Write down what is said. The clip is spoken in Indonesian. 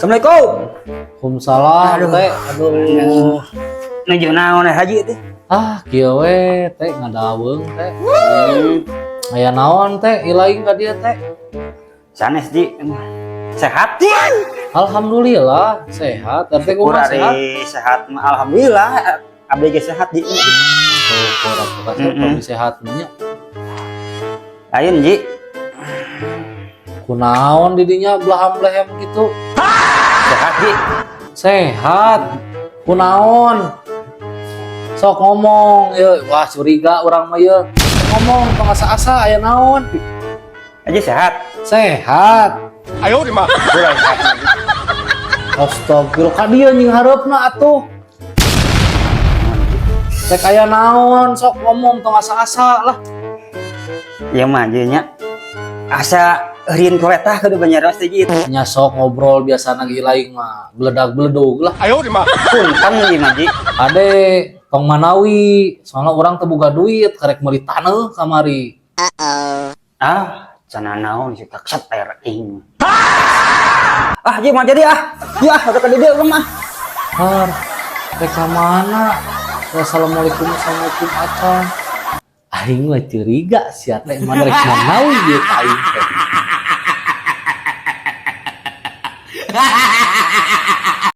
Assalamualaikum. Waalaikumsalam teh. Aduh. Nuju naon haji teh? Kieu we teh ngadaweung teh. Aya naon teh ilaing ka dieu teh? Sanes Ji. Sehat? Alhamdulillah sehat. Teh kumaha sehat? Sehat. Alhamdulillah. Abdi ge sehat Ji. Syukur atuh sehat nya. Ayeun Ji. Kunaon di dinya belaham-belahem gitu? Sehat Ji. Sehat. Kunaon? Sok ngomong, ya wah curiga orang mah ya. Ngomong tong asa-asa aya naon? Aja sehat. Sehat. Ayo di mah. Ulah sehat. Astagfirullah ka dieu nying hareupna atuh. Cek aya naon, sok ngomong tong asa-asa lah. Ya mah aja nya. Asa rieun koletah kudu banyaros teh Ji. Nya sok ngobrol biasana ge laing mah beledag-beledug lah. Ayo di mah. Punten Ji mah Ji. Ade tong manawi, soalnya orang teu boga duit karek meuli taneuh kamari. Cenah naon sih kaksep air ing. Ji mah jadi Ya, udah ka dieu urang mah. Teh ka mana? Wassalamualaikum warahmatullahi wabarakatuh. Aing mah curiga sia teh mana rek manawi ieu ka aing teh.